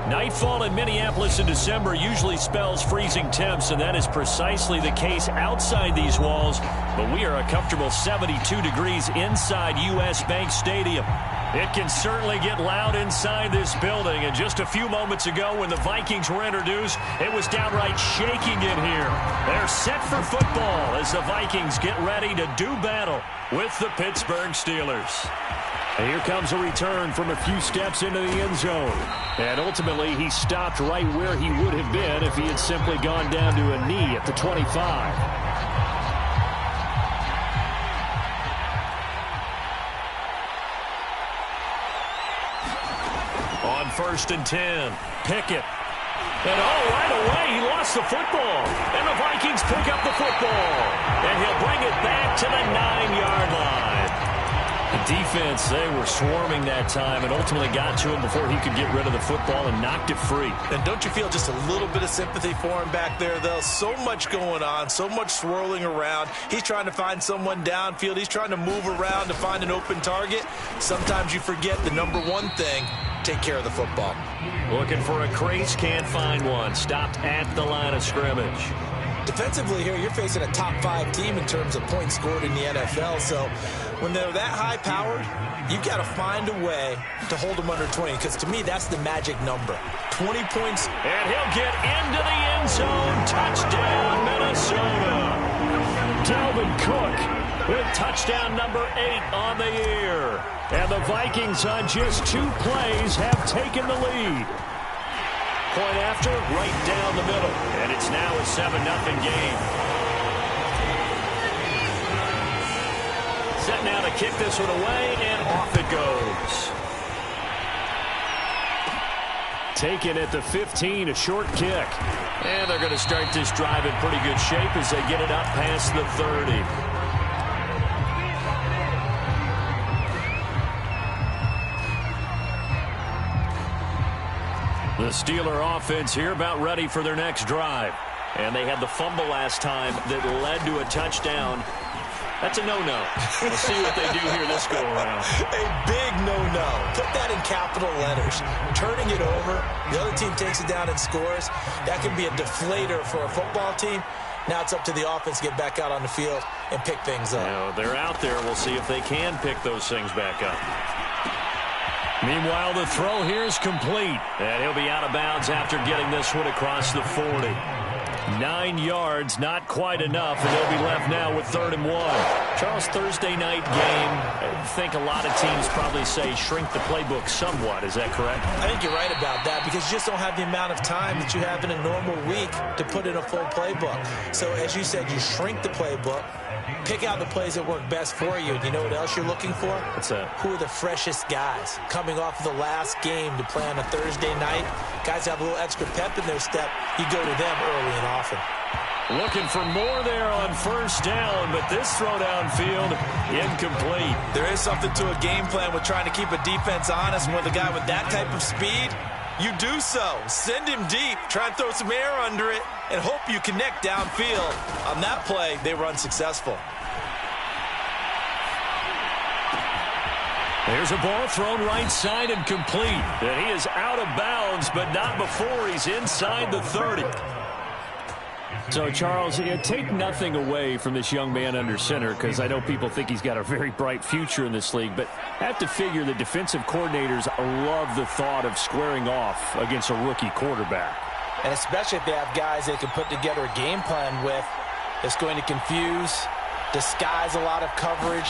Nightfall in Minneapolis in December usually spells freezing temps, and that is precisely the case outside these walls. But we are a comfortable 72 degrees inside U.S. Bank Stadium. It can certainly get loud inside this building. And just a few moments ago when the Vikings were introduced, it was downright shaking in here. They're set for football as the Vikings get ready to do battle with the Pittsburgh Steelers. And here comes a return from a few steps into the end zone. And ultimately, he stopped right where he would have been if he had simply gone down to a knee at the 25. On 1st and 10, Pickett. And right away, he lost the football. And the Vikings pick up the football. And he'll bring it back to the 9-yard line. The defense, they were swarming that time and ultimately got to him before he could get rid of the football and knocked it free. And don't you feel just a little bit of sympathy for him back there, though? So much going on, so much swirling around. He's trying to find someone downfield. He's trying to move around to find an open target. Sometimes you forget the number one thing, take care of the football. Looking for a crease, can't find one. Stopped at the line of scrimmage. Defensively here, you're facing a top 5 team in terms of points scored in the NFL. So when they're that high-powered, you've got to find a way to hold them under 20, because to me, that's the magic number. 20 points. And he'll get into the end zone. Touchdown, Minnesota. Dalvin Cook with touchdown number 8 on the year. And the Vikings on just 2 plays have taken the lead. Point after, right down the middle. And it's now a 7-0 game. Set now to kick this one away, and off it goes. Taken at the 15, a short kick. And they're going to start this drive in pretty good shape as they get it up past the 30. The Steeler offense here about ready for their next drive. And they had the fumble last time that led to a touchdown. That's a no-no. We'll see what they do here this go-around. A big no-no. Put that in capital letters. Turning it over, the other team takes it down and scores. That can be a deflator for a football team. Now it's up to the offense to get back out on the field and pick things up. Now, they're out there. We'll see if they can pick those things back up. Meanwhile, the throw here is complete. And he'll be out of bounds after getting this one across the 40. 9 yards, not quite enough, and they'll be left now with 3rd and 1. Charles, Thursday night game, I think a lot of teams probably say shrink the playbook somewhat. Is that correct? I think you're right about that, because you just don't have the amount of time that you have in a normal week to put in a full playbook. So as you said, you shrink the playbook, pick out the plays that work best for you. And you know what else you're looking for? What's that? Who are the freshest guys coming off of the last game to play on a Thursday night? Guys have a little extra pep in their step. You go to them early and often. Looking for more there on 1st down, but this throw downfield, incomplete. There is something to a game plan with trying to keep a defense honest. With a guy with that type of speed, you do so. Send him deep, try and throw some air under it, and hope you connect downfield. On that play, they were unsuccessful. There's a ball thrown right side and complete. And he is out of bounds, but not before he's inside the 30. So, Charles, take nothing away from this young man under center, because I know people think he's got a very bright future in this league, but I have to figure the defensive coordinators love the thought of squaring off against a rookie quarterback. And especially if they have guys they can put together a game plan with that's going to confuse, disguise a lot of coverage,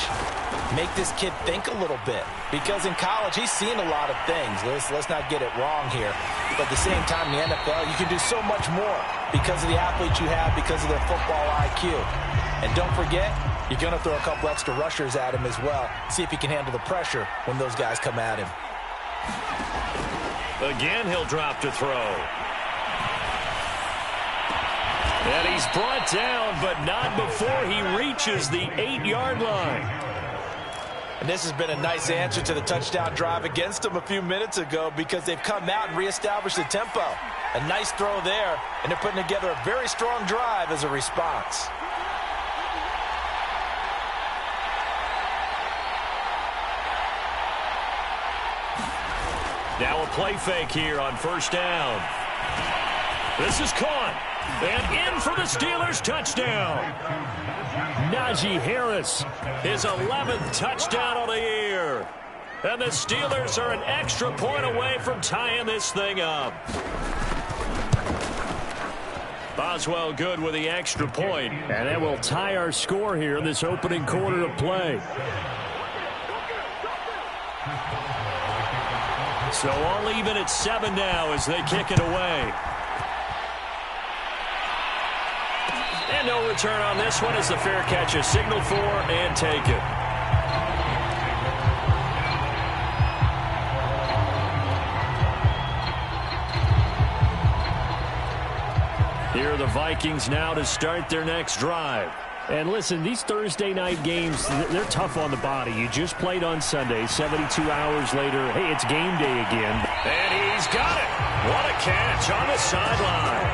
make this kid think a little bit. Because in college, he's seen a lot of things. Let's not get it wrong here. But at the same time, in the NFL, you can do so much more because of the athletes you have, because of their football IQ. And don't forget, you're going to throw a couple extra rushers at him as well. See if he can handle the pressure when those guys come at him. Again, he'll drop to throw. And he's brought down, but not before he reaches the 8-yard line. And this has been a nice answer to the touchdown drive against them a few minutes ago, because they've come out and reestablished the tempo. A nice throw there, and they're putting together a very strong drive as a response. Now a play fake here on first down. This is caught. And in for the Steelers touchdown. Najee Harris, his 11th touchdown of the year. And the Steelers are an extra point away from tying this thing up. Boswell good with the extra point. And that will tie our score here in this opening quarter of play. So all even at 7 now as they kick it away. And no return on this one as the fair catch is signaled for and taken. Here are the Vikings now to start their next drive. And listen, these Thursday night games, they're tough on the body. You just played on Sunday, 72 hours later. Hey, it's game day again. And he's got it. What a catch on the sideline.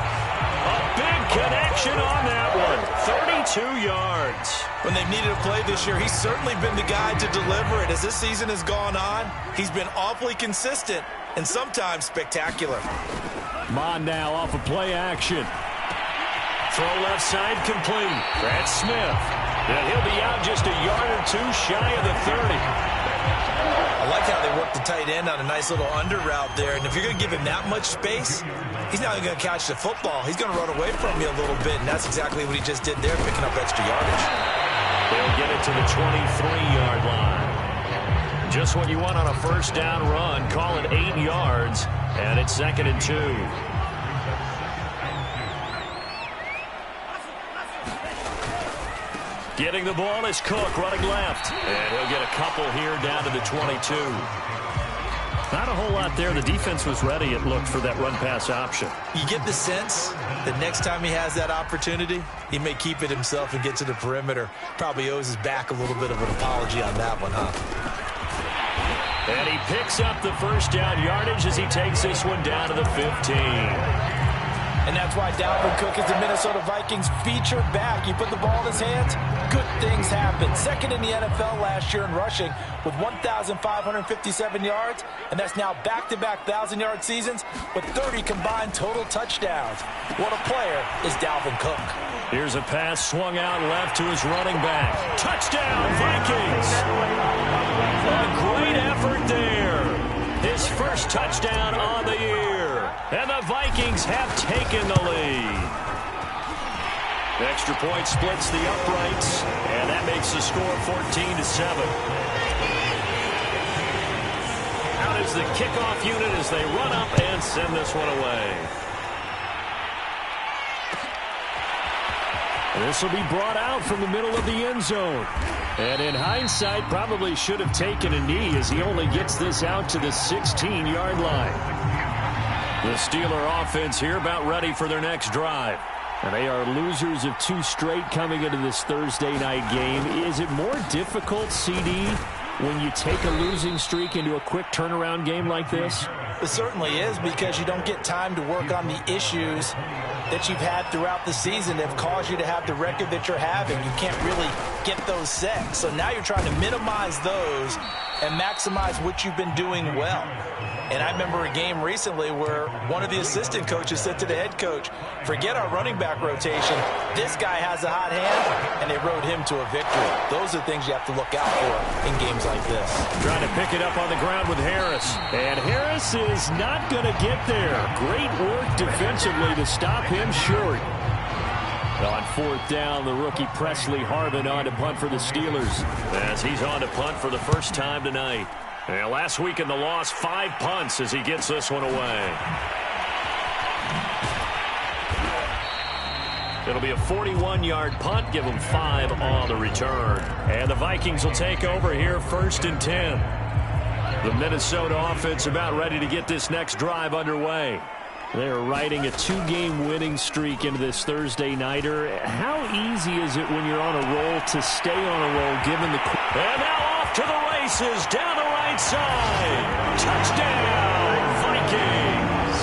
A big connection on that one. 32 yards. When they've needed a play this year, he's certainly been the guy to deliver it. As this season has gone on, he's been awfully consistent and sometimes spectacular. Mon now off of play action. Throw left side complete. Brad Smith. And he'll be out just a yard or two shy of the 30. I like how they work the tight end on a nice little under route there. And if you're going to give him that much space, he's not even going to catch the football. He's going to run away from you a little bit, and that's exactly what he just did there, picking up extra yardage. They'll get it to the 23-yard line. Just what you want on a first down run. Call it 8 yards, and it's 2nd and 2. Getting the ball is Cook running left. And he'll get a couple here down to the 22. Not a whole lot there. The defense was ready, it looked, for that run-pass option. You get the sense that next time he has that opportunity, he may keep it himself and get to the perimeter. Probably owes his back a little bit of an apology on that one, huh? And he picks up the first down yardage as he takes this one down to the 15. And that's why Dalvin Cook is the Minnesota Vikings featured back. You put the ball in his hands, good things happen. Second in the NFL last year in rushing with 1,557 yards, and that's now back-to-back 1,000-yard seasons with 30 combined total touchdowns. What a player is Dalvin Cook. Here's a pass swung out left to his running back. Touchdown, Vikings! A great effort there. His first touchdown on the year. And the Vikings have taken the lead. The extra point splits the uprights, and that makes the score 14-7. Out is the kickoff unit as they run up and send this one away. This will be brought out from the middle of the end zone. And in hindsight, probably should have taken a knee as he only gets this out to the 16-yard line. The Steeler offense here about ready for their next drive. And they are losers of 2 straight coming into this Thursday night game. Is it more difficult, CD, when you take a losing streak into a quick turnaround game like this? It certainly is, because you don't get time to work on the issues that you've had throughout the season that have caused you to have the record that you're having. You can't really get those set. So now you're trying to minimize those and maximize what you've been doing well. And I remember a game recently where one of the assistant coaches said to the head coach, forget our running back rotation. This guy has a hot hand, and they rode him to a victory. Those are things you have to look out for in games like this. Trying to pick it up on the ground with Harris. And Harris is not going to get there. Great work defensively to stop him short. On 4th down, the rookie Presley Harvin on to punt for the Steelers, as he's on to punt for the first time tonight. And last week in the loss, 5 punts as he gets this one away. It'll be a 41-yard punt, give them 5 on the return. And the Vikings will take over here 1st and 10. The Minnesota offense about ready to get this next drive underway. They're riding a 2-game winning streak into this Thursday nighter. How easy is it when you're on a roll to stay on a roll given the... And now off to the races down the right side. Touchdown, Vikings.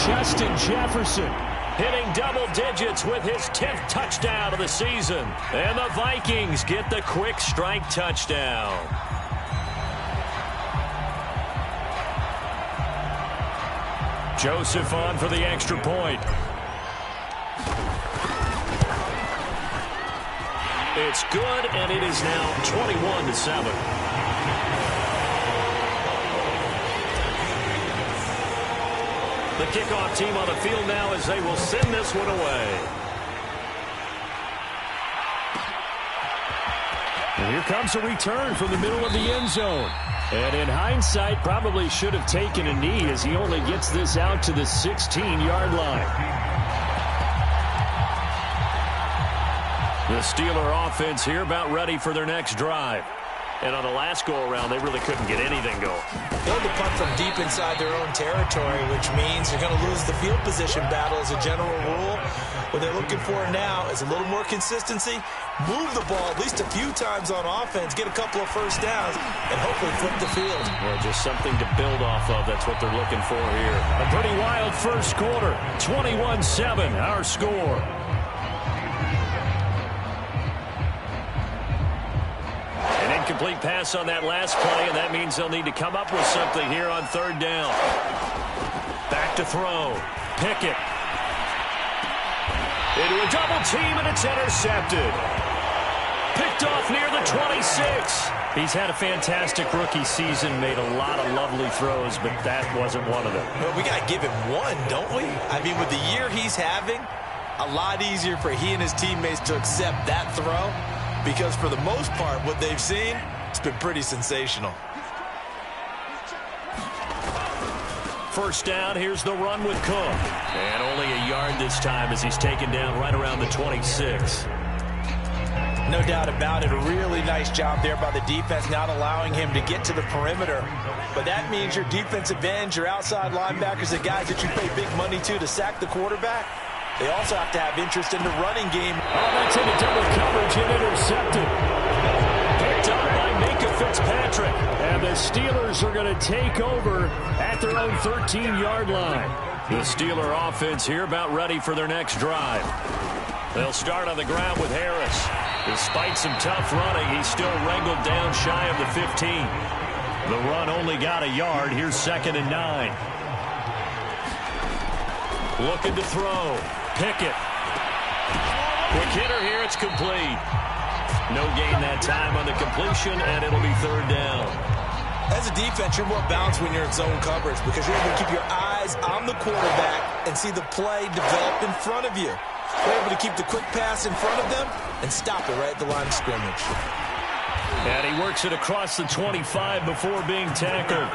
Justin Jefferson hitting double digits with his 10th touchdown of the season. And the Vikings get the quick strike touchdown. Joseph on for the extra point. It's good, and it is now 21-7. The kickoff team on the field now as they will send this one away. And here comes a return from the middle of the end zone. And in hindsight, probably should have taken a knee as he only gets this out to the 16-yard line. The Steeler offense here about ready for their next drive. And on the last go-around, they really couldn't get anything going. They had to punt from deep inside their own territory, which means they're going to lose the field position battle as a general rule. What they're looking for now is a little more consistency, move the ball at least a few times on offense, get a couple of first downs, and hopefully flip the field. Well, just something to build off of. That's what they're looking for here. A pretty wild first quarter. 21-7, our score. Incomplete pass on that last play, and that means they'll need to come up with something here on third down. Back to throw. Pickett. Into a double team, and it's intercepted. Picked off near the 26. He's had a fantastic rookie season, made a lot of lovely throws, but that wasn't one of them. Well, we got to give him one, don't we? I mean, with the year he's having, a lot easier for he and his teammates to accept that throw. Because for the most part, what they've seen, it's been pretty sensational. First down, here's the run with Cook. And only a yard this time as he's taken down right around the 26. No doubt about it. A really nice job there by the defense, not allowing him to get to the perimeter. But that means your defensive ends, your outside linebackers, the guys that you pay big money to sack the quarterback, they also have to have interest in the running game. Oh, that's into double coverage and intercepted. Picked up by Minka Fitzpatrick. And the Steelers are going to take over at their own 13-yard line. The Steeler offense here about ready for their next drive. They'll start on the ground with Harris. Despite some tough running, he's still wrangled down shy of the 15. The run only got a yard. Here's 2nd and 9. Looking to throw. Pickett. Quick hitter here. It's complete. No gain that time on the completion, and it'll be third down. As a defense, you're more balanced when you're in zone coverage because you're able to keep your eyes on the quarterback and see the play develop in front of you. You're able to keep the quick pass in front of them and stop it right at the line of scrimmage. And he works it across the 25 before being tackled.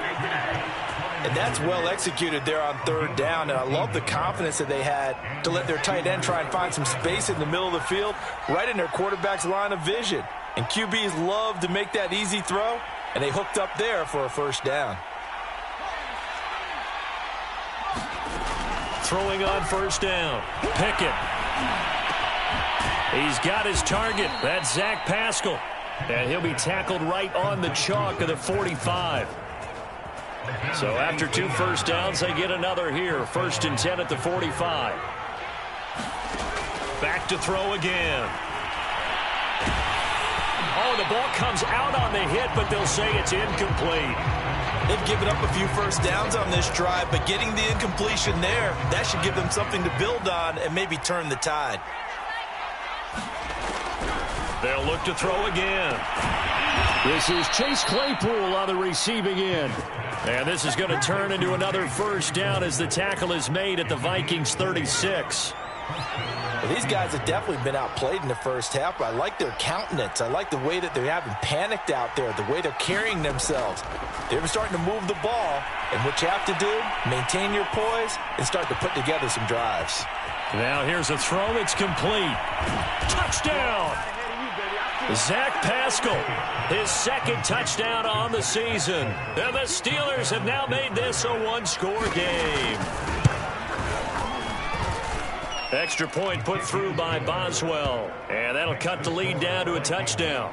And that's well executed there on third down. And I love the confidence that they had to let their tight end try and find some space in the middle of the field, right in their quarterback's line of vision. And QBs love to make that easy throw, and they hooked up there for a first down. Throwing on first down. Pickett. He's got his target. That's Zach Pascal. And he'll be tackled right on the chalk of the 45. So after 2 first downs, they get another here. 1st and 10 at the 45. Back to throw again. Oh, the ball comes out on the hit, but they'll say it's incomplete. They've given up a few first downs on this drive, but getting the incompletion there, that should give them something to build on and maybe turn the tide. They'll look to throw again. This is Chase Claypool on the receiving end. And this is going to turn into another first down as the tackle is made at the Vikings 36. Well, these guys have definitely been outplayed in the first half, but I like their countenance. I like the way that they haven't panicked out there, the way they're carrying themselves. They're starting to move the ball, and what you have to do, maintain your poise and start to put together some drives. Now here's a throw. It's complete. Touchdown! Zach Pascal, his 2nd touchdown on the season. And the Steelers have now made this a one-score game. Extra point put through by Boswell. And that'll cut the lead down to a touchdown.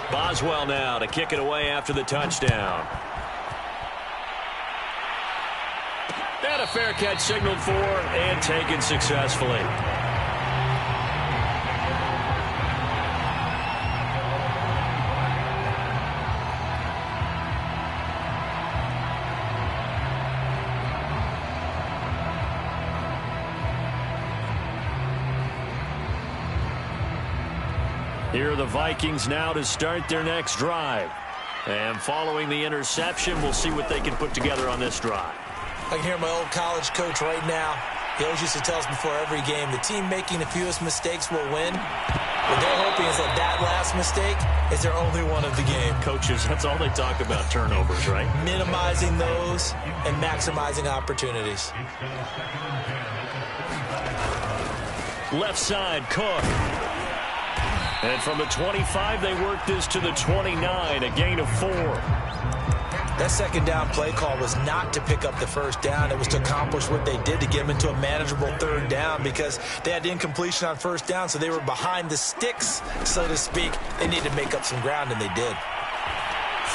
Boswell now to kick it away after the touchdown. And a fair catch signaled for and taken successfully. Here are the Vikings now to start their next drive. And following the interception, we'll see what they can put together on this drive. I can hear my old college coach right now. He always used to tell us before every game, the team making the fewest mistakes will win. What they're hoping is that last mistake is their only one of the game. Coaches, that's all they talk about, turnovers, right? Minimizing those and maximizing opportunities. Left side, Cook. And from the 25, they work this to the 29, a gain of 4. That second down play call was not to pick up the first down. It was to accomplish what they did to get them into a manageable third down because they had incompletion on first down, so they were behind the sticks, so to speak. They needed to make up some ground, and they did.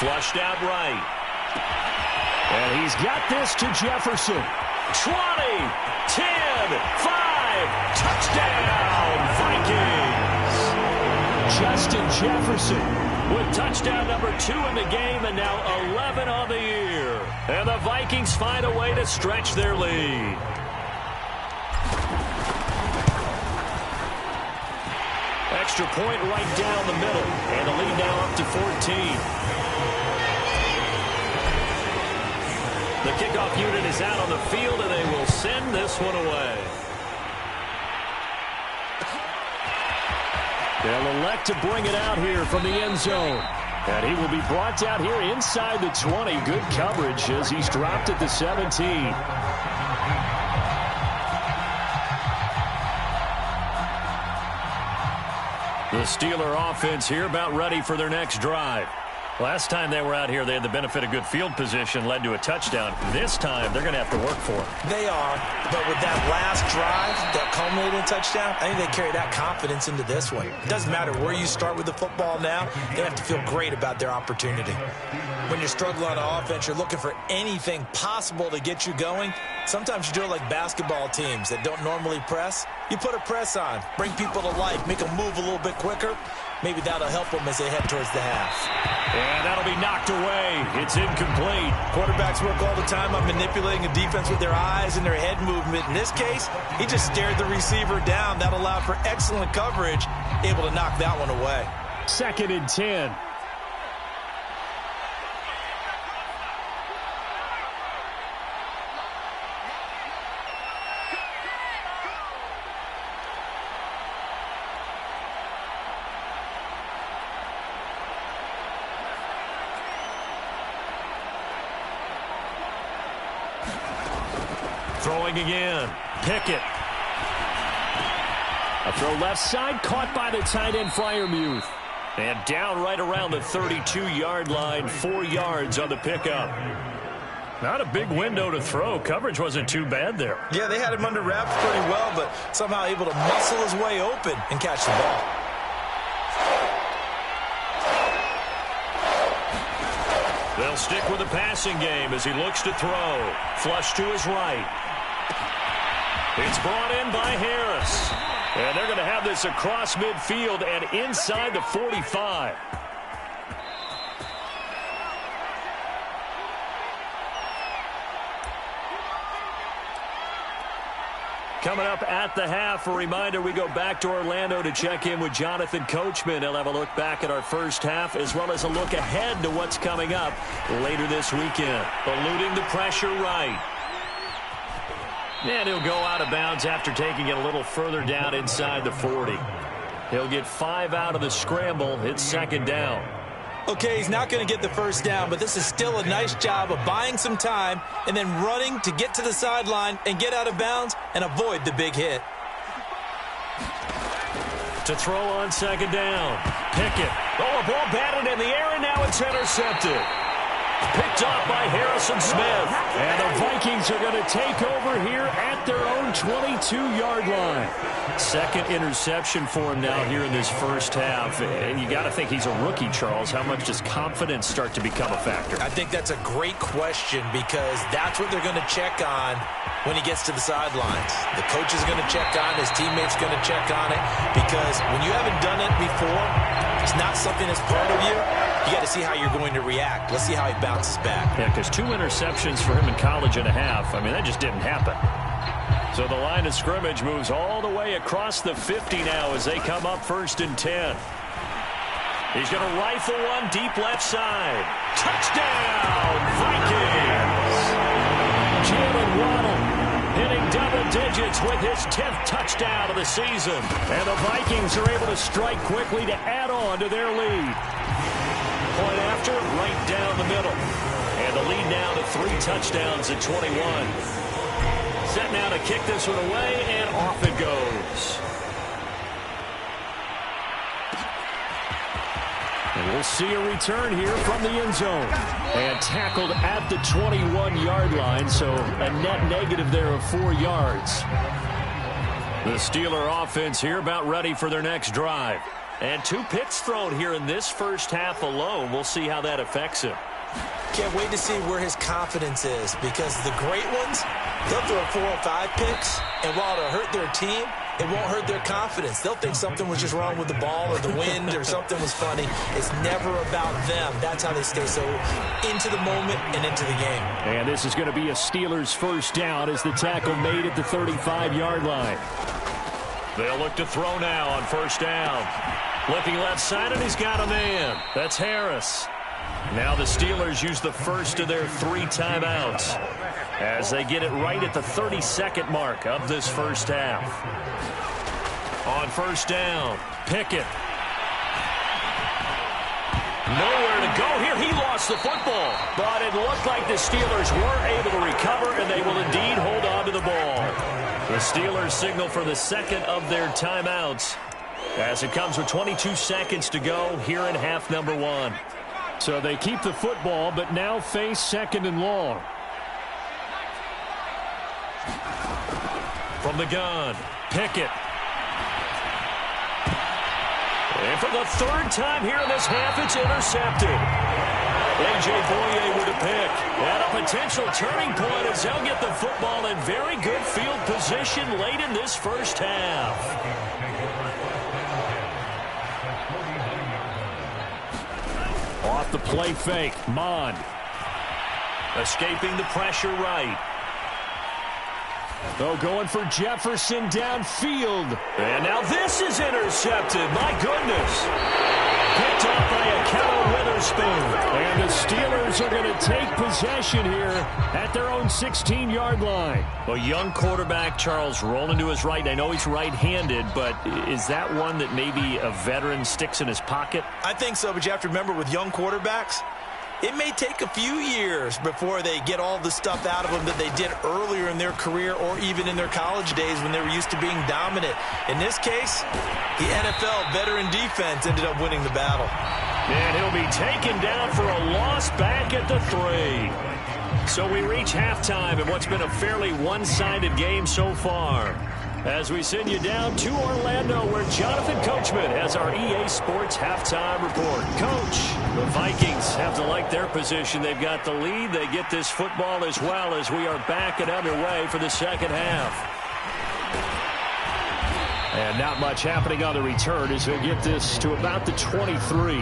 Flushed out right. And he's got this to Jefferson. 20, 10, 5, touchdown, Vikings. Justin Jefferson with touchdown number 2 in the game and now 11 on the year. And the Vikings find a way to stretch their lead. Extra point right down the middle. And the lead now up to 14. The kickoff unit is out on the field, and they will send this one away. They'll elect to bring it out here from the end zone. And he will be brought out here inside the 20. Good coverage as he's dropped at the 17. The Steeler offense here about ready for their next drive. Last time they were out here, they had the benefit of good field position, led to a touchdown. This time, they're going to have to work for it. They are, but with that last drive, that culminating touchdown, I think they carry that confidence into this one. It doesn't matter where you start with the football now, they have to feel great about their opportunity. When you're struggling on offense, you're looking for anything possible to get you going. Sometimes you do it like basketball teams that don't normally press. You put a press on, bring people to life, make them move a little bit quicker. Maybe that'll help them as they head towards the half. And that'll be knocked away. It's incomplete. Quarterbacks work all the time on manipulating a defense with their eyes and their head movement. In this case, he just stared the receiver down. That allowed for excellent coverage, able to knock that one away. 2nd and 10. Throwing again. Pickett. A throw left side, caught by the tight end Freiermuth. And down right around the 32-yard line, 4 yards on the pickup. Not a big window to throw. Coverage wasn't too bad there. Yeah, they had him under wraps pretty well, but somehow able to muscle his way open and catch the ball. They'll stick with the passing game as he looks to throw. Flush to his right. It's brought in by Harris. And they're going to have this across midfield and inside the 45. Coming up at the half, a reminder, we go back to Orlando to check in with Jonathan Coachman. He'll have a look back at our first half as well as a look ahead to what's coming up later this weekend. Eluding the pressure right. And he'll go out of bounds after taking it a little further down inside the 40. He'll get 5 out of the scramble. It's 2nd down. Okay, he's not going to get the first down, but this is still a nice job of buying some time and then running to get to the sideline and get out of bounds and avoid the big hit. To throw on 2nd down. Pickett. Oh, a ball batted in the air, and now it's intercepted. Picked off by Harrison Smith. And the Vikings are going to take over here at their own 22-yard line. 2nd interception for him now here in this first half. And you got to think he's a rookie, Charles. How much does confidence start to become a factor? I think that's a great question because that's what they're going to check on when he gets to the sidelines. The coach is going to check on, his teammates going to check on it because when you haven't done it before, it's not something that's part of you. You got to see how you're going to react. Let's see how he bounces back. Yeah, because 2 interceptions for him in college and a half. I mean, that just didn't happen. So the line of scrimmage moves all the way across the 50 now as they come up 1st and 10. He's going to rifle one deep left side. Touchdown, Vikings! Jalen Waddle hitting double digits with his 10th touchdown of the season. And the Vikings are able to strike quickly to add on to their lead. Point after, right down the middle. And the lead now to 3 touchdowns at 21. Set now to kick this one away, and off it goes. And we'll see a return here from the end zone. And tackled at the 21-yard line, so a net negative there of 4 yards. The Steeler offense here about ready for their next drive. And 2 picks thrown here in this first half alone. We'll see how that affects him. Can't wait to see where his confidence is, because the great ones, they'll throw 4 or 5 picks, and while it'll hurt their team, it won't hurt their confidence. They'll think something was just wrong with the ball or the wind or something was funny. It's never about them. That's how they stay so into the moment and into the game. And this is going to be a Steelers first down as the tackle made at the 35-yard line. They'll look to throw now on first down. Looking left side, and he's got a man. That's Harris. Now the Steelers use the first of their 3 timeouts as they get it right at the 32nd mark of this first half. On first down, Pickett. Nowhere to go here. He lost the football, but it looked like the Steelers were able to recover, and they will indeed hold on to the ball. The Steelers signal for the second of their timeouts as it comes with 22 seconds to go here in half number 1. So they keep the football, but now face second and long. From the gun, Pickett. And for the 3rd time here in this half, it's intercepted. A.J. Boye with a pick. And a potential turning point as they'll get the football in very good field position late in this first half. Off the play fake, Mond. Escaping the pressure right. Oh, going for Jefferson downfield. And now this is intercepted. My goodness. Picked up by Akello Witherspoon. And the Steelers are going to take possession here at their own 16-yard line. A young quarterback, Charles, rolling to his right. I know he's right-handed, but is that one that maybe a veteran sticks in his pocket? I think so, but you have to remember with young quarterbacks, it may take a few years before they get all the stuff out of them that they did earlier in their career or even in their college days when they were used to being dominant. In this case, the NFL veteran defense ended up winning the battle. And he'll be taken down for a loss back at the 3. So we reach halftime in what's been a fairly one-sided game so far. As we send you down to Orlando, where Jonathan Coachman has our EA Sports halftime report. Coach, the Vikings have to like their position. They've got the lead. They get this football as well as we are back and underway for the second half. And not much happening on the return as he'll get this to about the 23.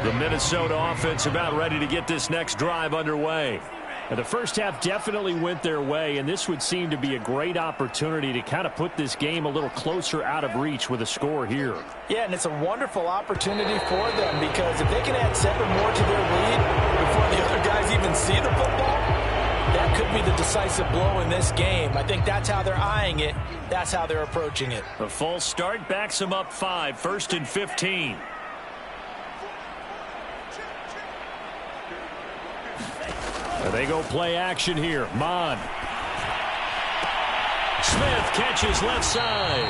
The Minnesota offense about ready to get this next drive underway. And the first half definitely went their way, and this would seem to be a great opportunity to kind of put this game a little closer out of reach with a score here. Yeah, and it's a wonderful opportunity for them, because if they can add 7 more to their lead before the other guys even see the football, that could be the decisive blow in this game. I think that's how they're eyeing it. That's how they're approaching it. The false start backs them up 5, 1st and 15. They go play action here. Mond. Smith catches left side.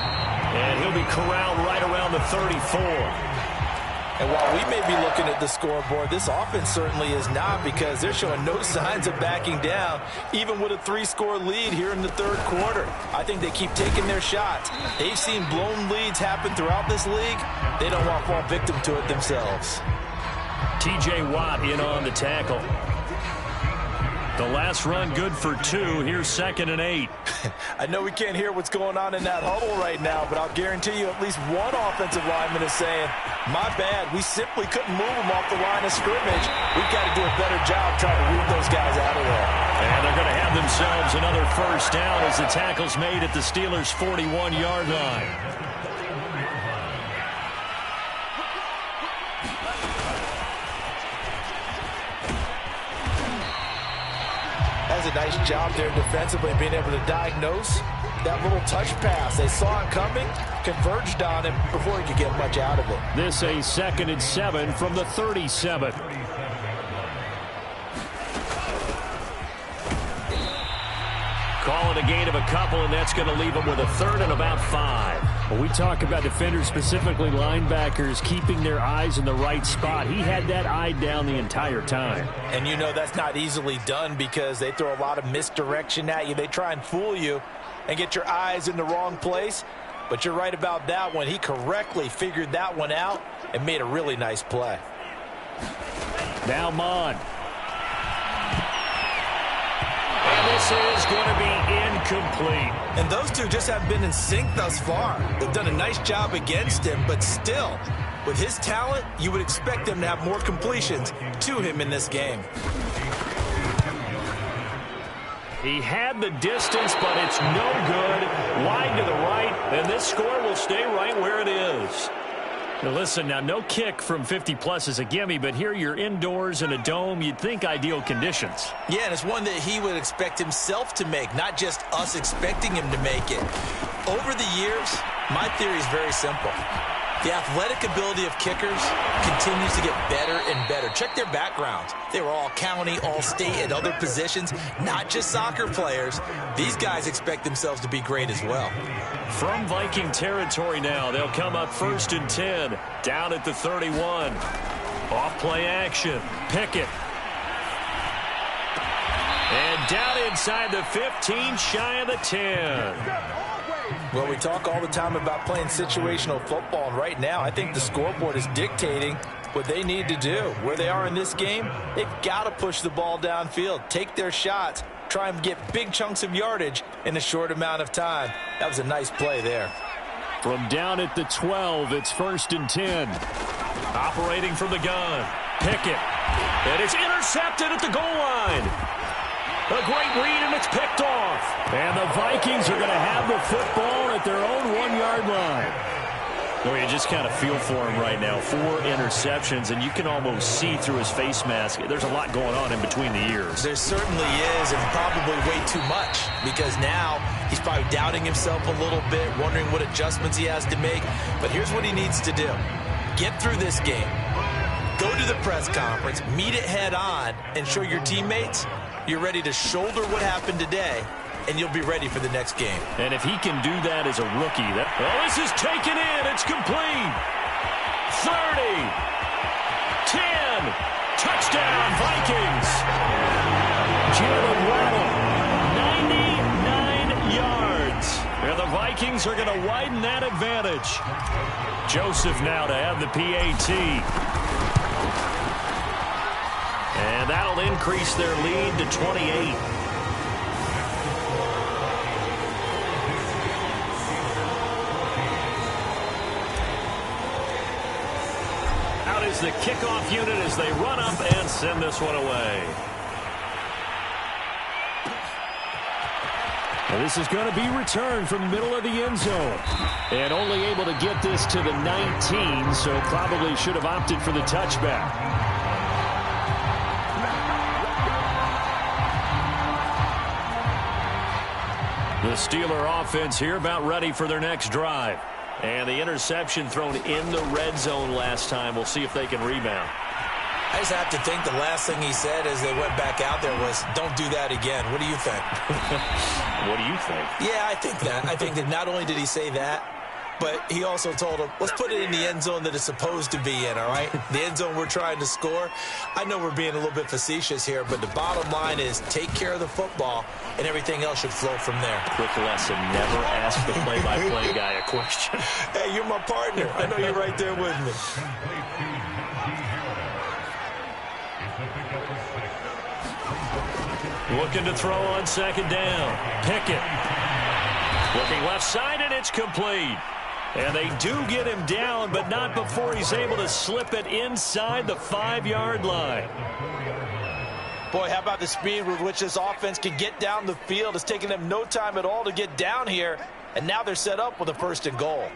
And he'll be corralled right around the 34. And while we may be looking at the scoreboard, this offense certainly is not, because they're showing no signs of backing down, even with a 3-score lead here in the 3rd quarter. I think they keep taking their shots. They've seen blown leads happen throughout this league. They don't want to fall victim to it themselves. T.J. Watt in on the tackle. The last run good for 2. Here's 2nd and 8. I know we can't hear what's going on in that huddle right now, but I'll guarantee you at least one offensive lineman is saying, my bad, we simply couldn't move them off the line of scrimmage. We've got to do a better job trying to root those guys out of there. And they're going to have themselves another first down as the tackle's made at the Steelers' 41-yard line. does a nice job there defensively, being able to diagnose that little touch pass. They saw it coming, converged on him before he could get much out of it. This a 2nd and 7 from the 37. Call it a gain of a couple, and that's going to leave them with a 3rd and about 5. When we talk about defenders, specifically linebackers, keeping their eyes in the right spot, he had that eye down the entire time. And you know that's not easily done because they throw a lot of misdirection at you. They try and fool you and get your eyes in the wrong place. But you're right about that one. He correctly figured that one out and made a really nice play. Now Mon. And this is going to be incomplete. And those two just haven't been in sync thus far. They've done a nice job against him, but still, with his talent, you would expect them to have more completions to him in this game. He had the distance, but it's no good. Wide to the right, and this score will stay right where it is. Now listen, now no kick from 50-plus is a gimme, but here you're indoors in a dome. You'd think ideal conditions. Yeah, and it's one that he would expect himself to make, not just us expecting him to make it. Over the years, my theory is very simple. The athletic ability of kickers continues to get better and better. Check their backgrounds. They were all county, all state, at other positions, not just soccer players. These guys expect themselves to be great as well. From Viking territory now, they'll come up 1st and 10, down at the 31. Off play action, Pickett. And down inside the 15, shy of the 10. Well, we talk all the time about playing situational football, and right now I think the scoreboard is dictating what they need to do. Where they are in this game, they've got to push the ball downfield, take their shots, try and get big chunks of yardage in a short amount of time. That was a nice play there. From down at the 12, it's 1st and 10. Operating from the gun, Pickett. And it's intercepted at the goal line. A great read, and it's picked off. And the Vikings are going to have the football at their own 1-yard line. Well, you just kind of feel for him right now. 4 interceptions, and you can almost see through his face mask. There's a lot going on in between the ears. There certainly is, and probably way too much, because now he's probably doubting himself a little bit, wondering what adjustments he has to make. But here's what he needs to do. Get through this game. Go to the press conference, meet it head on, and show your teammates you're ready to shoulder what happened today, and you'll be ready for the next game. And if he can do that as a rookie, this is taken in. It's complete. 30. 10. Touchdown, Vikings. Jalen Waddle, 99 yards. And the Vikings are going to widen that advantage. Joseph now to have the PAT. And that'll increase their lead to 28. Out is the kickoff unit as they run up and send this one away. Well, this is going to be returned from the middle of the end zone. And only able to get this to the 19, so probably should have opted for the touchback. The Steeler offense here about ready for their next drive. And the interception thrown in the red zone last time. We'll see if they can rebound. I just have to think the last thing he said as they went back out there was, don't do that again. What do you think? What do you think? Yeah, I think that. I think that not only did he say that, but he also told him, let's put it in the end zone that it's supposed to be in, all right? The end zone we're trying to score. I know we're being a little bit facetious here, but the bottom line is take care of the football, and everything else should flow from there. Quick lesson, never ask the play-by-play guy a question. Hey, you're my partner. I know you're right there with me. Looking to throw on second down. Pickett. Looking left side, and it's complete. And they do get him down, but not before he's able to slip it inside the 5-yard line. Boy, how about the speed with which this offense can get down the field? It's taking them no time at all to get down here, and now they're set up with a 1st and goal.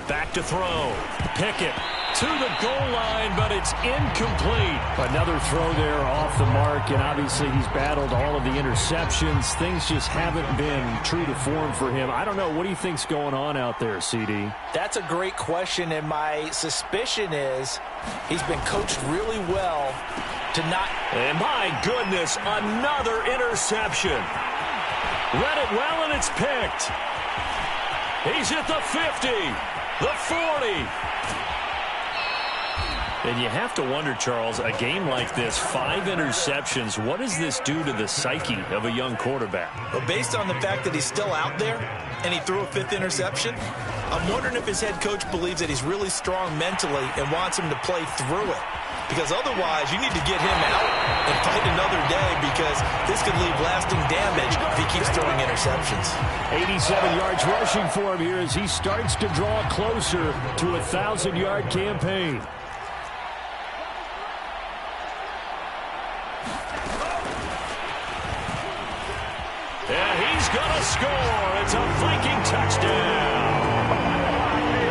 Back to throw. Pickett to the goal line, but it's incomplete. Another throw there off the mark, and obviously he's battled all of the interceptions. Things just haven't been true to form for him. I don't know. What do you think's going on out there, CD? That's a great question, and my suspicion is he's been coached really well to not... And my goodness, another interception. Read it well, and it's picked. He's at the 50, the 40. And you have to wonder, Charles, a game like this, 5 interceptions, what does this do to the psyche of a young quarterback? But based on the fact that he's still out there and he threw a 5th interception, I'm wondering if his head coach believes that he's really strong mentally and wants him to play through it. Because otherwise, you need to get him out and fight another day, because this could leave lasting damage if he keeps throwing interceptions. 87 yards rushing for him here as he starts to draw closer to a 1,000-yard campaign. And he's going to score. It's a Viking touchdown.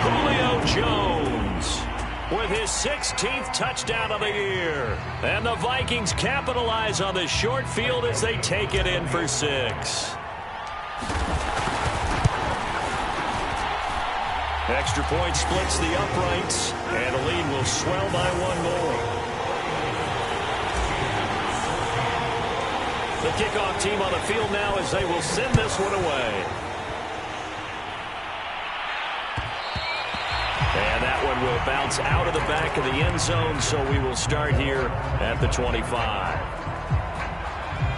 Julio Jones with his 16th touchdown of the year. And the Vikings capitalize on the short field as they take it in for 6. Extra point splits the uprights, and the lead will swell by 1 more. The kickoff team on the field now as they will send this one away. And that one will bounce out of the back of the end zone, so we will start here at the 25.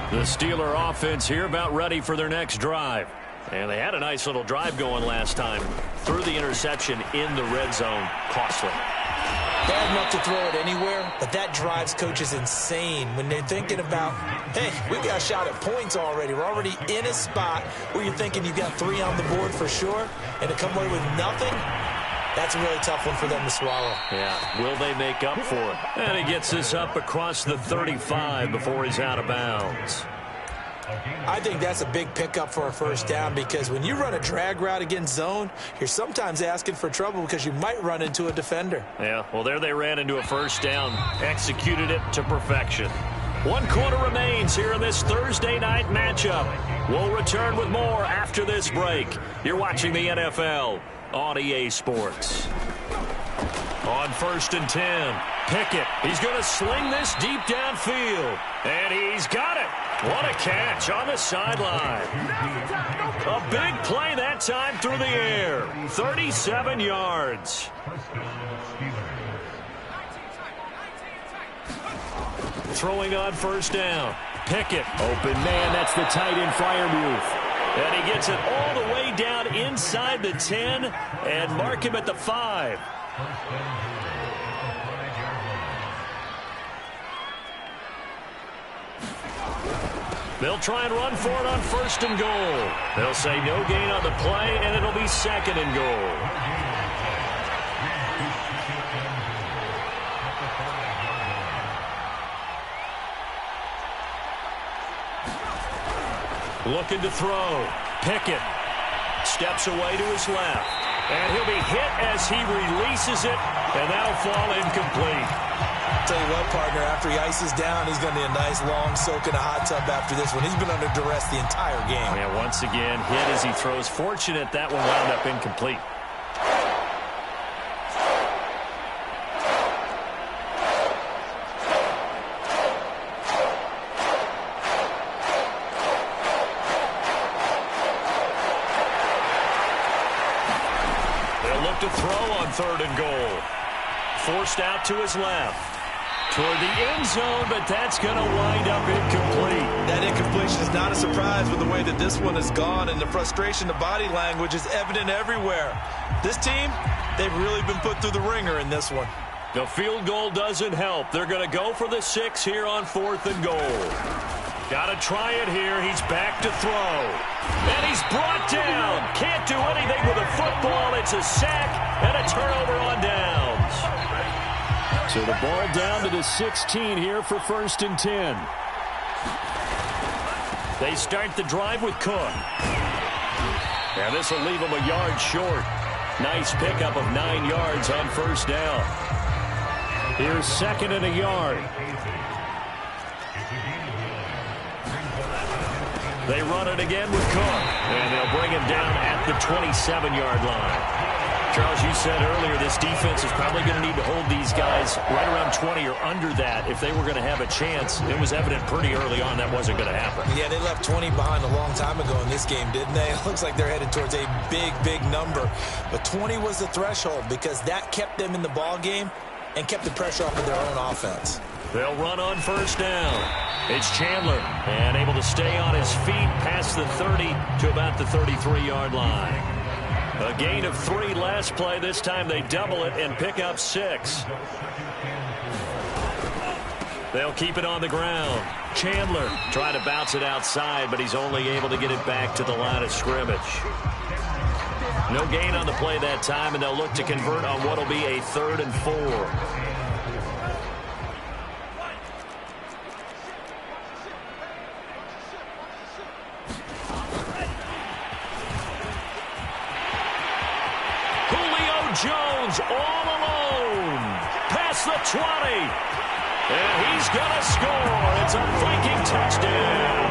The Steeler offense here about ready for their next drive. And they had a nice little drive going last time. Threw the interception in the red zone. Costly. Bad enough to throw it anywhere, but that drives coaches insane when they're thinking about, hey, we've got a shot at points already. We're already in a spot where you're thinking you've got 3 on the board for sure, and to come away with nothing, that's a really tough one for them to swallow. Yeah, will they make up for it? And he gets this up across the 35 before he's out of bounds. I think that's a big pickup for a first down, because when you run a drag route against zone, you're sometimes asking for trouble because you might run into a defender. Yeah, well, there they ran into a first down, executed it to perfection. 1 quarter remains here in this Thursday night matchup. We'll return with more after this break. You're watching the NFL on EA Sports. On 1st and 10, Pickett. He's going to sling this deep downfield, and he's got it. What a catch on the sideline. A big play that time through the air. 37 yards. Throwing on 1st down. Pickett. Open man, that's the tight end Freiermuth. And he gets it all the way down inside the 10 and mark him at the 5. They'll try and run for it on 1st and goal. They'll say no gain on the play, and it'll be 2nd and goal. Looking to throw. Pickett steps away to his left. And he'll be hit as he releases it, and that'll fall incomplete. Tell you what, partner, after he ices down, he's going to need a nice long soak in a hot tub after this one. He's been under duress the entire game. Yeah, once again, hit as he throws. Fortunate that one wound up incomplete. They'll look to throw on 3rd and goal. Forced out to his left. Toward the end zone, but that's going to wind up incomplete. That incompletion is not a surprise with the way that this one has gone, and the frustration, the body language is evident everywhere. This team, they've really been put through the ringer in this one. The field goal doesn't help. They're going to go for the 6 here on 4th and goal. Got to try it here. He's back to throw. And he's brought down. Can't do anything with a football. It's a sack and a turnover on downs. So the ball down to the 16 here for 1st and 10. They start the drive with Cook. And this will leave him a yard short. Nice pickup of 9 yards on 1st down. Here's 2nd and a yard. They run it again with Cook, and they'll bring him down at the 27-yard line. Charles, you said earlier this defense is probably going to need to hold these guys right around 20 or under that if they were going to have a chance. It was evident pretty early on that wasn't going to happen. Yeah, they left 20 behind a long time ago in this game, didn't they? It looks like they're headed towards a big, big number. But 20 was the threshold because that kept them in the ball game and kept the pressure off of their own offense. They'll run on 1st down. It's Chandler, and able to stay on his feet past the 30 to about the 33-yard line. A gain of 3 last play. This time they double it and pick up 6. They'll keep it on the ground. Chandler trying to bounce it outside, but he's only able to get it back to the line of scrimmage. No gain on the play that time, and they'll look to convert on what will be a 3rd and 4. Jones all alone past the 20, and he's gonna score. It's a Viking touchdown.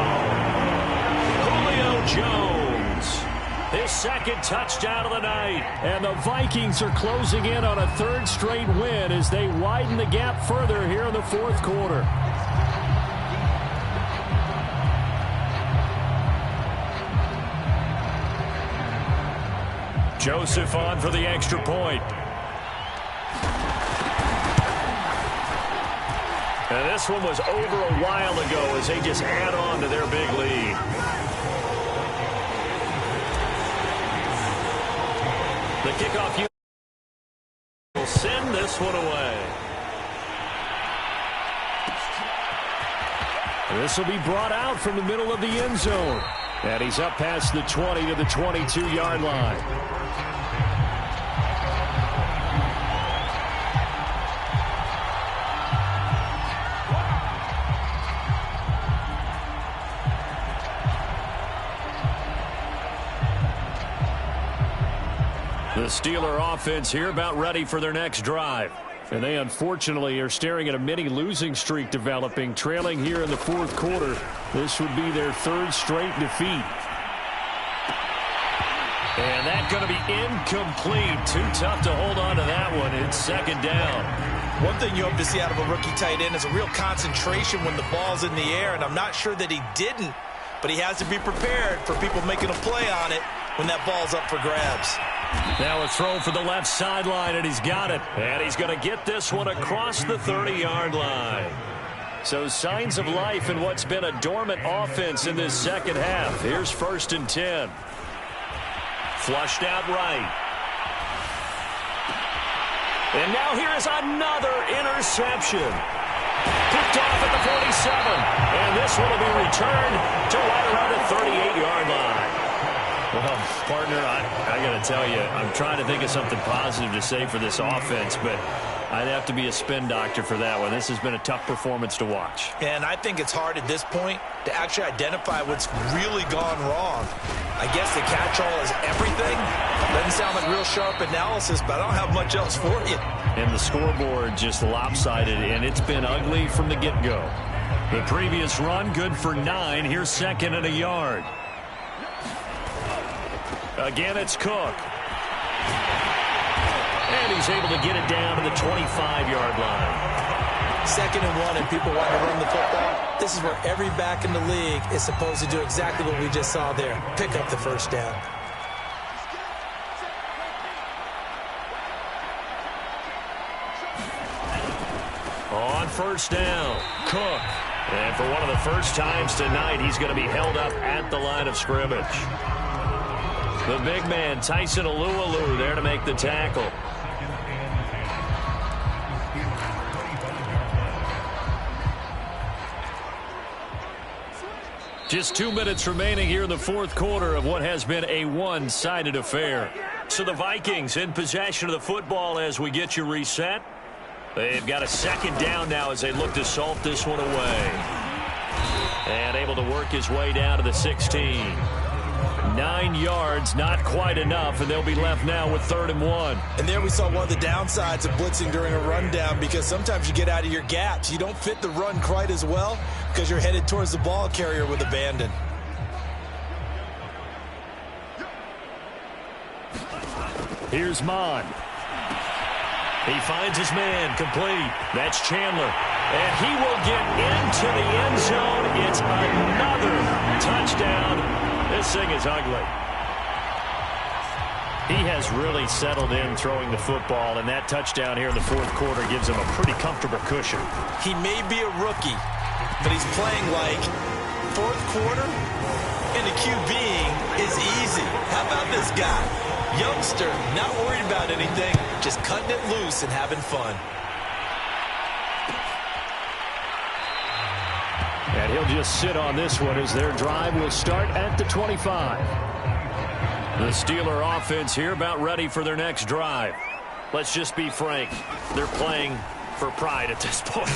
Julio Jones, his 2nd touchdown of the night, and the Vikings are closing in on a 3rd straight win as they widen the gap further here in the 4th quarter. Joseph on for the extra point. And this one was over a while ago as they just add on to their big lead. The kickoff will send this one away. This will be brought out from the middle of the end zone. And he's up past the 20 to the 22-yard line. The Steeler offense here about ready for their next drive. And they unfortunately are staring at a mini losing streak developing, trailing here in the 4th quarter. This would be their 3rd straight defeat. And that's going to be incomplete. Too tough to hold on to that one. It's 2nd down. One thing you hope to see out of a rookie tight end is a real concentration when the ball's in the air, and I'm not sure that he didn't, but he has to be prepared for people making a play on it when that ball's up for grabs. Now a throw for the left sideline, and he's got it. And he's going to get this one across the 30-yard line. So signs of life in what's been a dormant offense in this 2nd half. Here's 1st and 10. Flushed out right. And now here is another interception. Picked off at the 47. And this one will be returned to right around the 38-yard line. Well, partner, I got to tell you, I'm trying to think of something positive to say for this offense, but I'd have to be a spin doctor for that one. This has been a tough performance to watch. And I think it's hard at this point to actually identify what's really gone wrong. I guess the catch-all is everything. Doesn't sound like real sharp analysis, but I don't have much else for you. And the scoreboard just lopsided, and it's been ugly from the get-go. The previous run, good for 9. Here's 2nd and a yard. Again, it's Cook. And he's able to get it down to the 25-yard line. 2nd and 1, and people want to run the football. This is where every back in the league is supposed to do exactly what we just saw there. Pick up the 1st down. On 1st down, Cook. And for one of the first times tonight, he's going to be held up at the line of scrimmage. The big man, Tyson Alualu, there to make the tackle. Just 2 minutes remaining here in the 4th quarter of what has been a one-sided affair. So the Vikings in possession of the football as we get you reset. They've got a 2nd down now as they look to salt this one away. And able to work his way down to the 16. 9 yards, not quite enough, and they'll be left now with 3rd and 1. And there we saw one of the downsides of blitzing during a rundown, because sometimes you get out of your gaps. You don't fit the run quite as well because you're headed towards the ball carrier with abandon. Here's Mon. He finds his man, complete. That's Chandler. And he will get into the end zone. It's another touchdown. This thing is ugly. He has really settled in throwing the football, and that touchdown here in the 4th quarter gives him a pretty comfortable cushion. He may be a rookie, but he's playing like 4th quarter, and the QBing is easy. How about this guy? Youngster, not worried about anything, just cutting it loose and having fun. And he'll just sit on this one as their drive will start at the 25. The Steeler offense here about ready for their next drive. Let's just be frank. They're playing for pride at this point.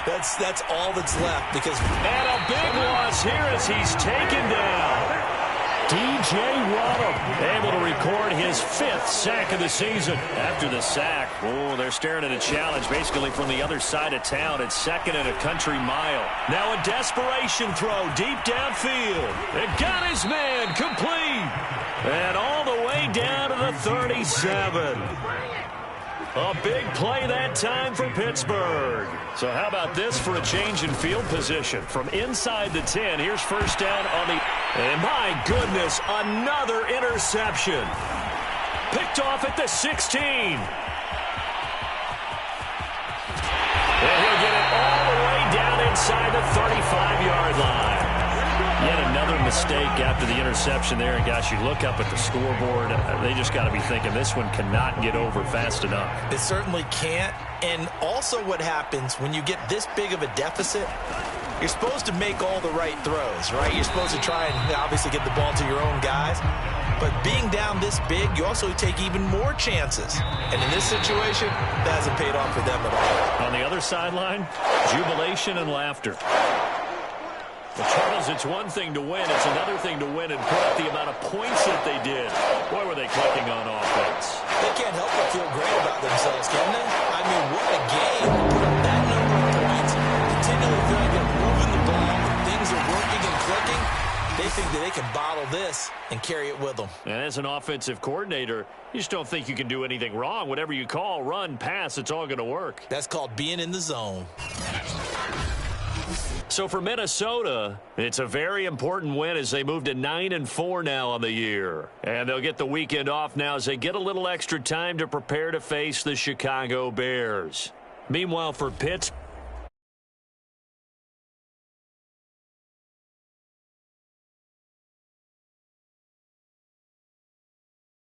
That's all that's left, because... And a big loss here as he's taken down. D.J. Waddle able to record his 5th sack of the season. After the sack, they're staring at a challenge basically from the other side of town. It's 2nd and a country mile. Now a desperation throw deep downfield. It got his man complete. And all the way down to the 37. A big play that time for Pittsburgh. So how about this for a change in field position? From inside the 10, here's 1st down on the... And my goodness, another interception. Picked off at the 16. And he'll get it all the way down inside the 35-yard line. Yet another mistake after the interception there. And gosh, you look up at the scoreboard, they just got to be thinking this one cannot get over fast enough. It certainly can't. And also what happens when you get this big of a deficit, you're supposed to make all the right throws, right? You're supposed to try and obviously get the ball to your own guys. But being down this big, you also take even more chances. And in this situation, that hasn't paid off for them at all. On the other sideline, jubilation and laughter. Well, Charles, it's one thing to win. It's another thing to win and put up the amount of points that they did. Boy, were they clicking on offense. They can't help but feel great about themselves, can they? I mean, what a game. Put up that number of points. Continually feel like they're moving the ball. Things are working and clicking. They think that they can bottle this and carry it with them. And as an offensive coordinator, you just don't think you can do anything wrong. Whatever you call, run, pass, it's all going to work. That's called being in the zone. So for Minnesota, it's a very important win as they move to 9-4 now on the year. And they'll get the weekend off now as they get a little extra time to prepare to face the Chicago Bears. Meanwhile, for Pittsburgh,